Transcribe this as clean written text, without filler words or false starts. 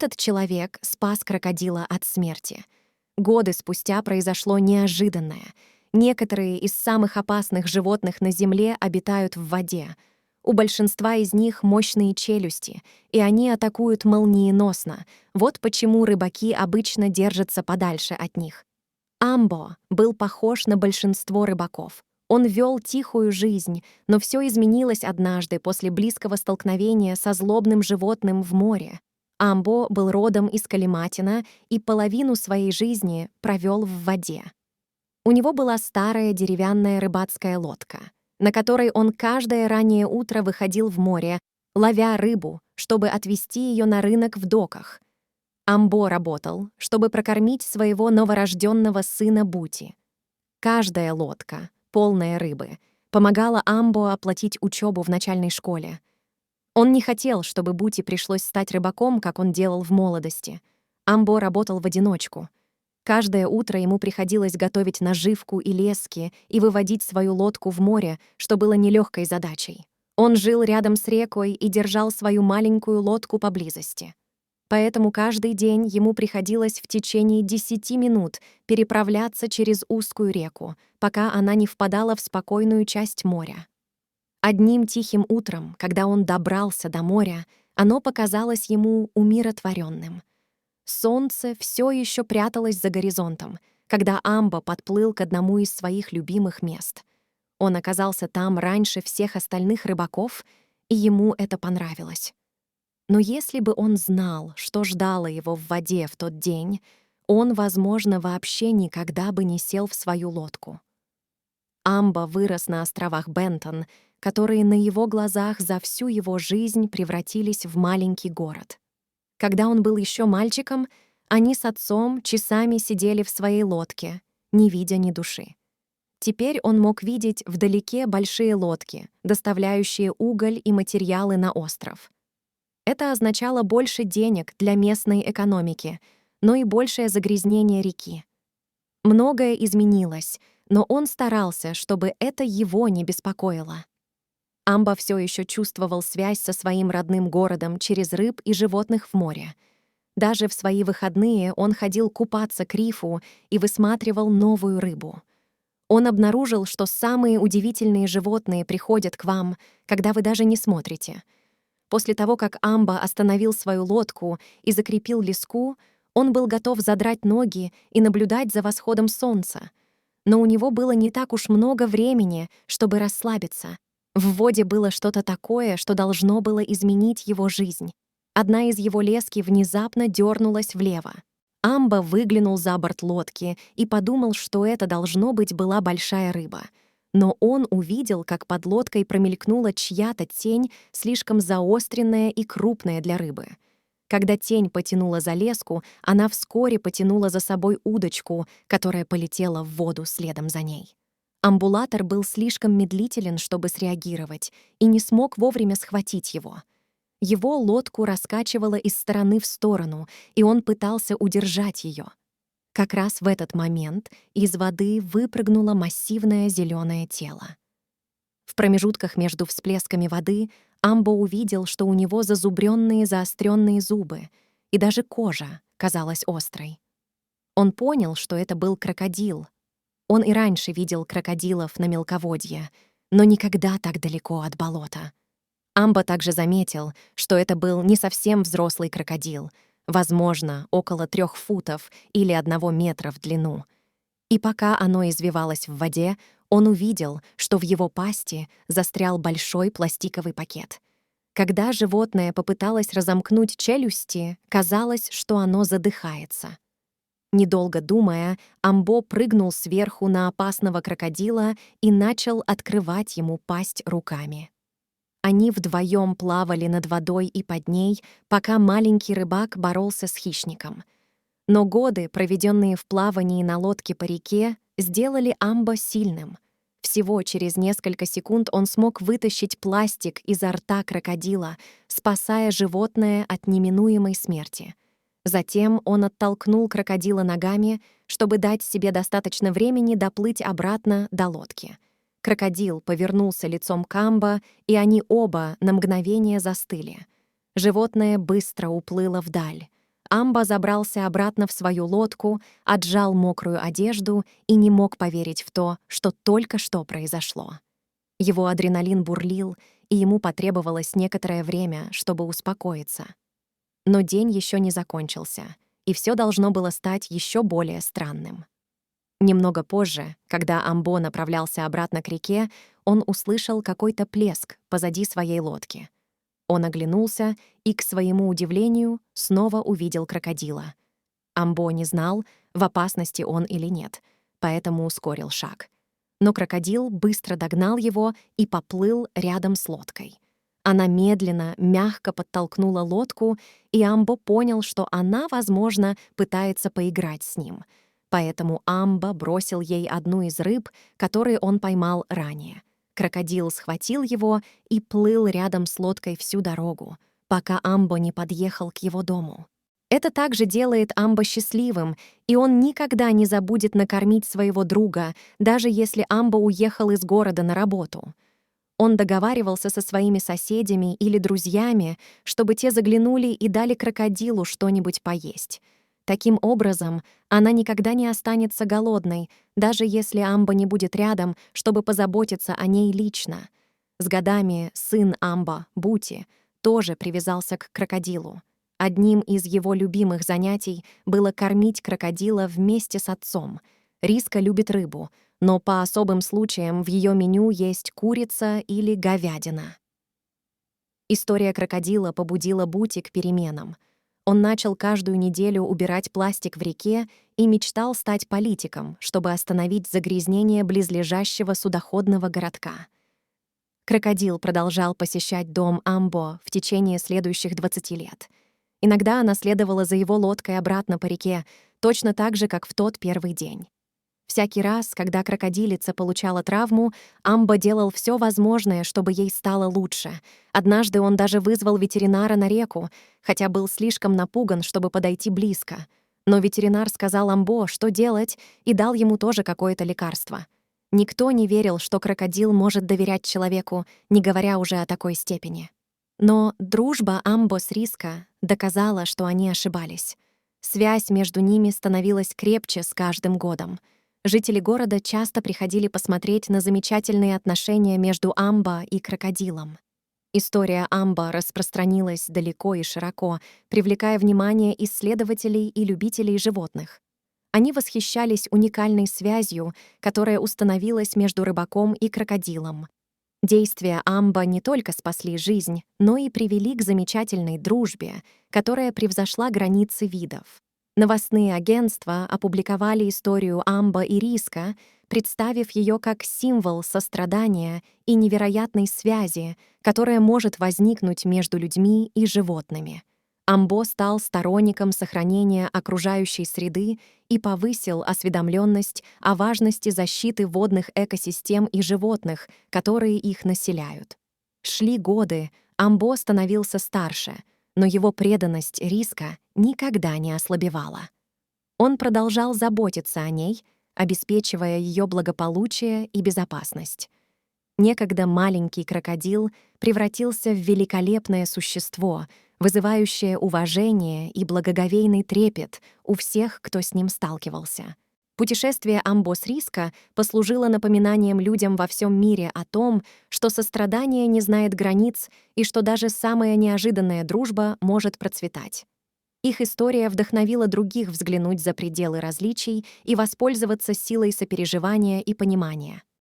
Этот человек спас крокодила от смерти. Годы спустя произошло неожиданное. Некоторые из самых опасных животных на Земле обитают в воде. У большинства из них мощные челюсти, и они атакуют молниеносно. Вот почему рыбаки обычно держатся подальше от них. Амбо был похож на большинство рыбаков. Он вел тихую жизнь, но все изменилось однажды после близкого столкновения со злобным животным в море. Амбо был родом из Калиматина и половину своей жизни провел в воде. У него была старая деревянная рыбацкая лодка, на которой он каждое раннее утро выходил в море, ловя рыбу, чтобы отвезти ее на рынок в доках. Амбо работал, чтобы прокормить своего новорожденного сына Бути. Каждая лодка, полная рыбы, помогала Амбо оплатить учебу в начальной школе. Он не хотел, чтобы Бути пришлось стать рыбаком, как он делал в молодости. Амбо работал в одиночку. Каждое утро ему приходилось готовить наживку и лески и выводить свою лодку в море, что было нелегкой задачей. Он жил рядом с рекой и держал свою маленькую лодку поблизости. Поэтому каждый день ему приходилось в течение 10 минут переправляться через узкую реку, пока она не впадала в спокойную часть моря. Одним тихим утром, когда он добрался до моря, оно показалось ему умиротворенным. Солнце все еще пряталось за горизонтом, когда Амбо подплыл к одному из своих любимых мест. Он оказался там раньше всех остальных рыбаков, и ему это понравилось. Но если бы он знал, что ждало его в воде в тот день, он, возможно, вообще никогда бы не сел в свою лодку. Амбо вырос на островах Бентон, которые на его глазах за всю его жизнь превратились в маленький город. Когда он был еще мальчиком, они с отцом часами сидели в своей лодке, не видя ни души. Теперь он мог видеть вдалеке большие лодки, доставляющие уголь и материалы на остров. Это означало больше денег для местной экономики, но и большее загрязнение реки. Многое изменилось, но он старался, чтобы это его не беспокоило. Амбо все еще чувствовал связь со своим родным городом через рыб и животных в море. Даже в свои выходные он ходил купаться к рифу и высматривал новую рыбу. Он обнаружил, что самые удивительные животные приходят к вам, когда вы даже не смотрите. После того, как Амбо остановил свою лодку и закрепил леску, он был готов задрать ноги и наблюдать за восходом солнца. Но у него было не так уж много времени, чтобы расслабиться. В воде было что-то такое, что должно было изменить его жизнь. Одна из его лески внезапно дернулась влево. Амбо выглянул за борт лодки и подумал, что это, должно быть, была большая рыба. Но он увидел, как под лодкой промелькнула чья-то тень, слишком заостренная и крупная для рыбы. Когда тень потянула за леску, она вскоре потянула за собой удочку, которая полетела в воду следом за ней. Амбулатор был слишком медлителен, чтобы среагировать, и не смог вовремя схватить его. Его лодку раскачивало из стороны в сторону, и он пытался удержать ее. Как раз в этот момент из воды выпрыгнуло массивное зеленое тело. В промежутках между всплесками воды Амбо увидел, что у него зазубренные заостренные зубы, и даже кожа казалась острой. Он понял, что это был крокодил. Он и раньше видел крокодилов на мелководье, но никогда так далеко от болота. Амбо также заметил, что это был не совсем взрослый крокодил, возможно, около 3 футов или 1 метра в длину. И пока оно извивалось в воде, он увидел, что в его пасти застрял большой пластиковый пакет. Когда животное попыталось разомкнуть челюсти, казалось, что оно задыхается. Недолго думая, Амбо прыгнул сверху на опасного крокодила и начал открывать ему пасть руками. Они вдвоем плавали над водой и под ней, пока маленький рыбак боролся с хищником. Но годы, проведенные в плавании на лодке по реке, сделали Амбо сильным. Всего через несколько секунд он смог вытащить пластик изо рта крокодила, спасая животное от неминуемой смерти. Затем он оттолкнул крокодила ногами, чтобы дать себе достаточно времени доплыть обратно до лодки. Крокодил повернулся лицом к Амбо, и они оба на мгновение застыли. Животное быстро уплыло вдаль. Амбо забрался обратно в свою лодку, отжал мокрую одежду и не мог поверить в то, что только что произошло. Его адреналин бурлил, и ему потребовалось некоторое время, чтобы успокоиться. Но день еще не закончился, и все должно было стать еще более странным. Немного позже, когда Амбо направлялся обратно к реке, он услышал какой-то плеск позади своей лодки. Он оглянулся и, к своему удивлению, снова увидел крокодила. Амбо не знал, в опасности он или нет, поэтому ускорил шаг. Но крокодил быстро догнал его и поплыл рядом с лодкой. Она медленно, мягко подтолкнула лодку, и Амбо понял, что она, возможно, пытается поиграть с ним. Поэтому Амбо бросил ей одну из рыб, которые он поймал ранее. Крокодил схватил его и плыл рядом с лодкой всю дорогу, пока Амбо не подъехал к его дому. Это также делает Амбо счастливым, и он никогда не забудет накормить своего друга, даже если Амбо уехал из города на работу. Он договаривался со своими соседями или друзьями, чтобы те заглянули и дали крокодилу что-нибудь поесть. Таким образом, она никогда не останется голодной, даже если Амбо не будет рядом, чтобы позаботиться о ней лично. С годами сын Амбо, Бути, тоже привязался к крокодилу. Одним из его любимых занятий было кормить крокодила вместе с отцом. Риска любит рыбу, но по особым случаям в ее меню есть курица или говядина. История крокодила побудила Бути к переменам. Он начал каждую неделю убирать пластик в реке и мечтал стать политиком, чтобы остановить загрязнение близлежащего судоходного городка. Крокодил продолжал посещать дом Амбо в течение следующих 20 лет. Иногда она следовала за его лодкой обратно по реке, точно так же, как в тот первый день. Всякий раз, когда крокодилица получала травму, Амбо делал все возможное, чтобы ей стало лучше. Однажды он даже вызвал ветеринара на реку, хотя был слишком напуган, чтобы подойти близко. Но ветеринар сказал Амбо, что делать, и дал ему тоже какое-то лекарство. Никто не верил, что крокодил может доверять человеку, не говоря уже о такой степени. Но дружба Амбо с Риско доказала, что они ошибались. Связь между ними становилась крепче с каждым годом. Жители города часто приходили посмотреть на замечательные отношения между Амбо и крокодилом. История Амбо распространилась далеко и широко, привлекая внимание исследователей и любителей животных. Они восхищались уникальной связью, которая установилась между рыбаком и крокодилом. Действия Амбо не только спасли жизнь, но и привели к замечательной дружбе, которая превзошла границы видов. Новостные агентства опубликовали историю Амбо и Риско, представив ее как символ сострадания и невероятной связи, которая может возникнуть между людьми и животными. Амбо стал сторонником сохранения окружающей среды и повысил осведомленность о важности защиты водных экосистем и животных, которые их населяют. Шли годы, Амбо становился старше, но его преданность Риско никогда не ослабевала. Он продолжал заботиться о ней, обеспечивая ее благополучие и безопасность. Некогда маленький крокодил превратился в великолепное существо, вызывающее уважение и благоговейный трепет у всех, кто с ним сталкивался. Путешествие Амбо с Риско послужило напоминанием людям во всем мире о том, что сострадание не знает границ и что даже самая неожиданная дружба может процветать. Их история вдохновила других взглянуть за пределы различий и воспользоваться силой сопереживания и понимания.